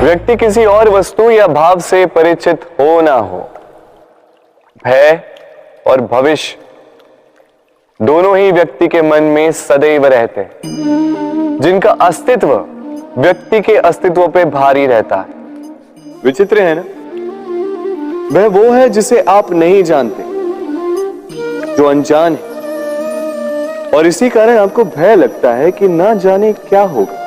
व्यक्ति किसी और वस्तु या भाव से परिचित हो ना हो, भय और भविष्य दोनों ही व्यक्ति के मन में सदैव रहते हैं, जिनका अस्तित्व व्यक्ति के अस्तित्व पे भारी रहता है। विचित्र है ना? वह वो है जिसे आप नहीं जानते, जो अनजान है, और इसी कारण आपको भय लगता है कि ना जाने क्या होगा।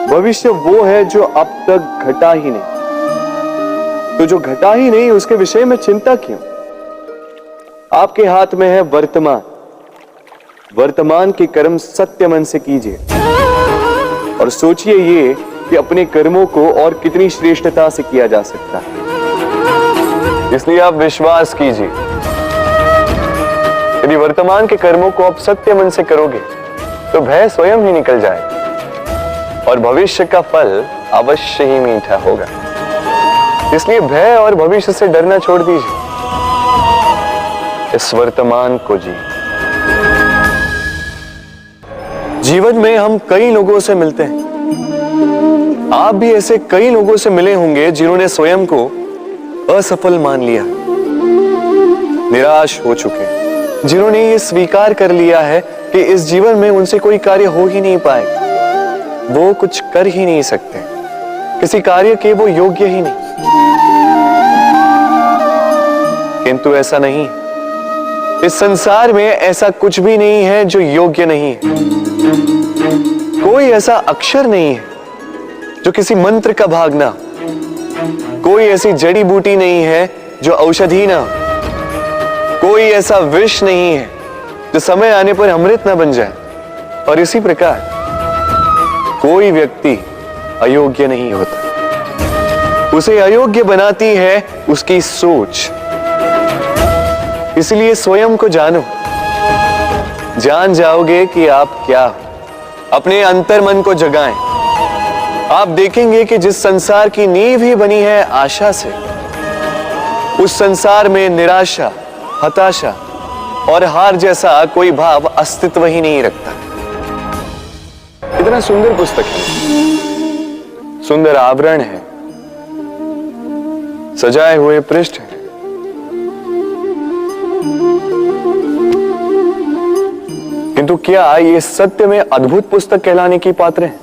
भविष्य वो है जो अब तक घटा ही नहीं, तो जो घटा ही नहीं उसके विषय में चिंता क्यों? आपके हाथ में है वर्तमान। वर्तमान के कर्म सत्य मन से कीजिए और सोचिए ये कि अपने कर्मों को और कितनी श्रेष्ठता से किया जा सकता है। इसलिए आप विश्वास कीजिए, यदि वर्तमान के कर्मों को आप सत्य मन से करोगे तो भय स्वयं ही निकल जाएगा और भविष्य का फल अवश्य ही मीठा होगा। इसलिए भय और भविष्य से डरना छोड़ दीजिए, इस वर्तमान को जी। जीवन में हम कई लोगों से मिलते हैं। आप भी ऐसे कई लोगों से मिले होंगे जिन्होंने स्वयं को असफल मान लिया, निराश हो चुके, जिन्होंने ये स्वीकार कर लिया है कि इस जीवन में उनसे कोई कार्य हो ही नहीं पाएगा, वो कुछ कर ही नहीं सकते, किसी कार्य के वो योग्य ही नहीं। किंतु ऐसा नहीं, इस संसार में ऐसा कुछ भी नहीं है जो योग्य नहीं है। कोई ऐसा अक्षर नहीं है जो किसी मंत्र का भाग ना हो, कोई ऐसी जड़ी बूटी नहीं है जो औषधि ना हो, कोई ऐसा विष नहीं है जो समय आने पर अमृत ना बन जाए। और इसी प्रकार कोई व्यक्ति अयोग्य नहीं होता, उसे अयोग्य बनाती है उसकी सोच। इसलिए स्वयं को जानो, जान जाओगे कि आप क्या हो। अपने अंतर मन को जगाएं। आप देखेंगे कि जिस संसार की नींव ही बनी है आशा से, उस संसार में निराशा, हताशा और हार जैसा कोई भाव अस्तित्व ही नहीं रखता। कितना सुंदर पुस्तक है, सुंदर आवरण है, सजाए हुए पृष्ठ है। किंतु क्या ये सत्य में अद्भुत पुस्तक कहलाने की पात्र है?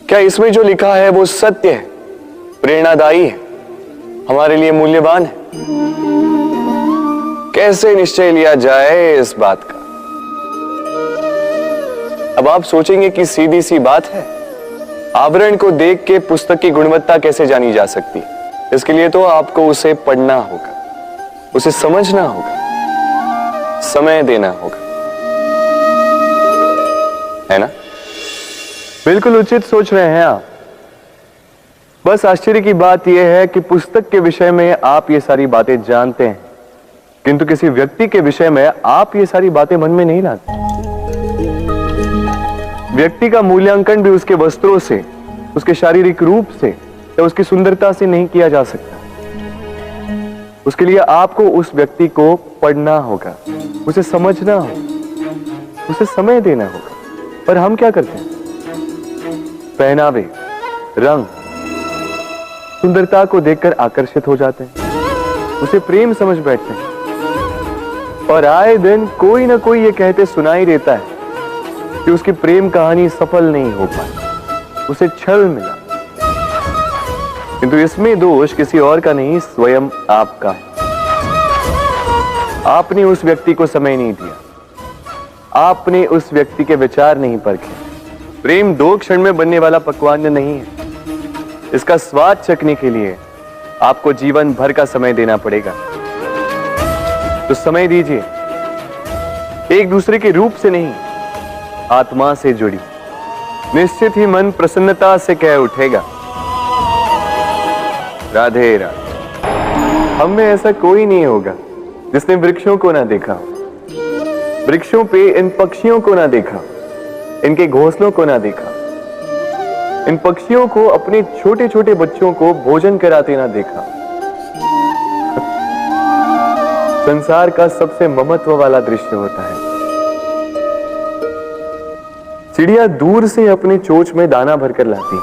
क्या इसमें जो लिखा है वो सत्य है, प्रेरणादायी है, हमारे लिए मूल्यवान है? कैसे निश्चय लिया जाए इस बात का? अब आप सोचेंगे कि सीधी सी बात है, आवरण को देख के पुस्तक की गुणवत्ता कैसे जानी जा सकती? इसके लिए तो आपको उसे पढ़ना होगा, उसे समझना होगा, समय देना होगा, है ना? बिल्कुल उचित सोच रहे हैं आप। बस आश्चर्य की बात यह है कि पुस्तक के विषय में आप ये सारी बातें जानते हैं, किंतु किसी व्यक्ति के विषय में आप ये सारी बातें मन में नहीं लाते। व्यक्ति का मूल्यांकन भी उसके वस्त्रों से, उसके शारीरिक रूप से या उसकी सुंदरता से नहीं किया जा सकता। उसके लिए आपको उस व्यक्ति को पढ़ना होगा, उसे समझना होगा, उसे समय देना होगा। पर हम क्या करते हैं? पहनावे, रंग, सुंदरता को देखकर आकर्षित हो जाते हैं, उसे प्रेम समझ बैठते हैं और आए दिन कोई ना कोई ये कहते सुनाई देता है कि उसकी प्रेम कहानी सफल नहीं हो पाई, उसे छल मिला। किंतु इसमें दोष किसी और का नहीं, स्वयं आपका है। आपने उस व्यक्ति को समय नहीं दिया, आपने उस व्यक्ति के विचार नहीं परखे। प्रेम 2 क्षण में बनने वाला पकवान नहीं है, इसका स्वाद चखने के लिए आपको जीवन भर का समय देना पड़ेगा। तो समय दीजिए, एक दूसरे के रूप से नहीं, आत्मा से जुड़ी, निश्चित ही मन प्रसन्नता से कह उठेगा, राधे राधे। हम में ऐसा कोई नहीं होगा जिसने वृक्षों को ना देखा हो, वृक्षों पे इन पक्षियों को ना देखा, इनके घोंसलों को ना देखा, इन पक्षियों को अपने छोटे छोटे बच्चों को भोजन कराते ना देखा। संसार का सबसे ममत्व वाला दृश्य होता है। चिड़िया दूर से अपने चोंच में दाना भरकर लाती,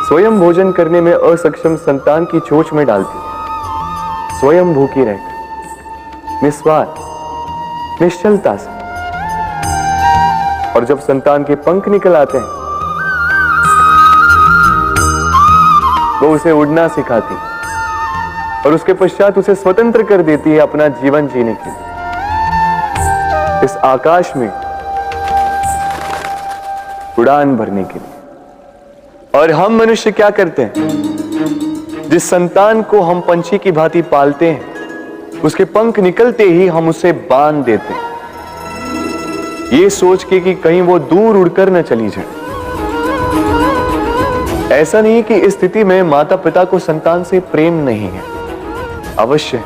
स्वयं भोजन करने में असक्षम संतान की चोंच में डालती, स्वयं भूखी रहकर निस्वार्थ निश्चलता से। और जब संतान के पंख निकल आते हैं, वो उसे उड़ना सिखाती और उसके पश्चात उसे स्वतंत्र कर देती है अपना जीवन जीने के लिए। इस आकाश में उड़ान भरने के लिए। और हम मनुष्य क्या करते हैं? जिस संतान को हम पंछी की भांति पालते हैं, उसके पंख निकलते ही हम उसे बांध देते हैं, ये सोच के कि कहीं वो दूर उड़कर न चली जाए। ऐसा नहीं कि इस स्थिति में माता पिता को संतान से प्रेम नहीं है, अवश्य है,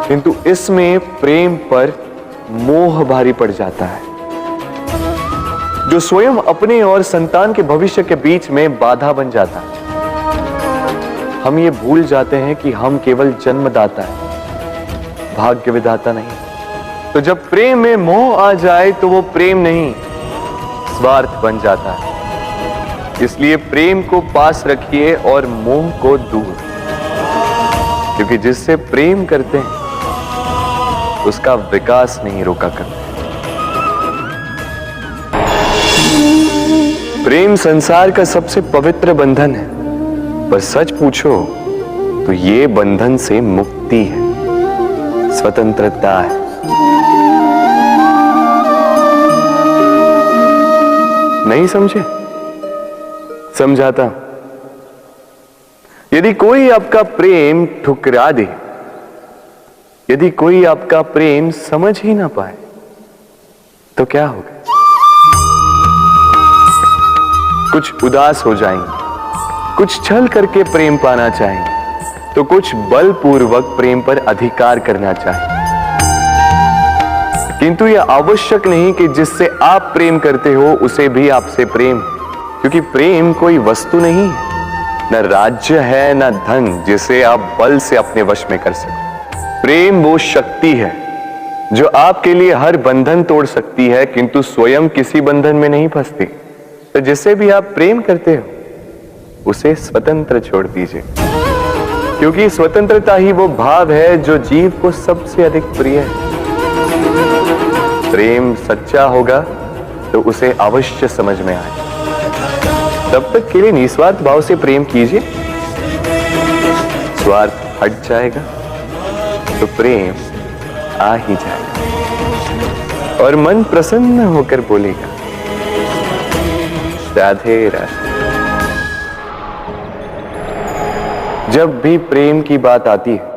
किंतु इसमें प्रेम पर मोह भारी पड़ जाता है, जो स्वयं अपने और संतान के भविष्य के बीच में बाधा बन जाता है। हम ये भूल जाते हैं कि हम केवल जन्मदाता है, भाग्य विधाता नहीं। तो जब प्रेम में मोह आ जाए तो वो प्रेम नहीं, स्वार्थ बन जाता है। इसलिए प्रेम को पास रखिए और मोह को दूर, क्योंकि जिससे प्रेम करते हैं उसका विकास नहीं रोका करते। प्रेम संसार का सबसे पवित्र बंधन है, पर सच पूछो तो ये बंधन से मुक्ति है, स्वतंत्रता है। नहीं समझे? समझाता। यदि कोई आपका प्रेम ठुकरा दे, यदि कोई आपका प्रेम समझ ही ना पाए, तो क्या होगा? कुछ उदास हो जाएंगे, कुछ छल करके प्रेम पाना चाहेंगे, तो कुछ बलपूर्वक प्रेम पर अधिकार करना चाहेंगे। किंतु यह आवश्यक नहीं कि जिससे आप प्रेम करते हो उसे भी आपसे प्रेम, क्योंकि प्रेम कोई वस्तु नहीं है, न राज्य है, न धन जिसे आप बल से अपने वश में कर सकते। प्रेम वो शक्ति है जो आपके लिए हर बंधन तोड़ सकती है, किंतु स्वयं किसी बंधन में नहीं फंसती। तो जिससे भी आप प्रेम करते हो उसे स्वतंत्र छोड़ दीजिए, क्योंकि स्वतंत्रता ही वो भाव है जो जीव को सबसे अधिक प्रिय है। प्रेम सच्चा होगा तो उसे अवश्य समझ में आए। तब तक के लिए निस्वार्थ भाव से प्रेम कीजिए, स्वार्थ हट जाएगा तो प्रेम आ ही जाएगा और मन प्रसन्न होकर बोलेगा, राधे राधे। जब भी प्रेम की बात आती है,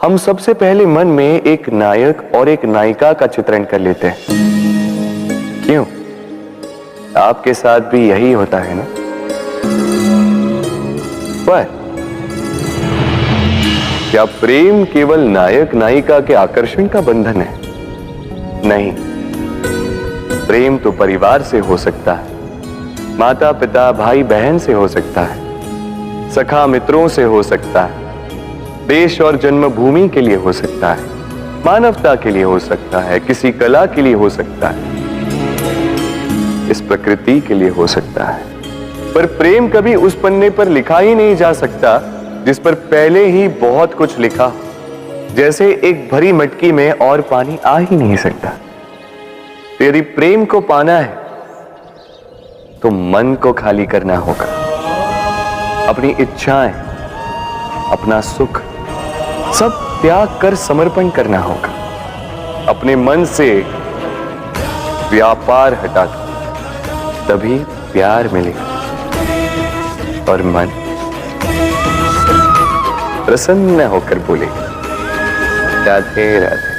हम सबसे पहले मन में एक नायक और एक नायिका का चित्रण कर लेते हैं। क्यों? आपके साथ भी यही होता है ना? पर क्या प्रेम केवल नायक नायिका के आकर्षण का बंधन है? नहीं, प्रेम तो परिवार से हो सकता है, माता पिता भाई बहन से हो सकता है, सखा मित्रों से हो सकता है, देश और जन्मभूमि के लिए हो सकता है, मानवता के लिए हो सकता है, किसी कला के लिए हो सकता है, इस प्रकृति के लिए हो सकता है। पर प्रेम कभी उस पन्ने पर लिखा ही नहीं जा सकता जिस पर पहले ही बहुत कुछ लिखा, जैसे एक भरी मटकी में और पानी आ ही नहीं सकता। तो यदि प्रेम को पाना है तो मन को खाली करना होगा, अपनी इच्छाएं, अपना सुख सब त्याग कर समर्पण करना होगा, अपने मन से व्यापार हटा दो, तभी प्यार मिलेगा और मन प्रसन्न होकर बोलेगा, राधे राधे।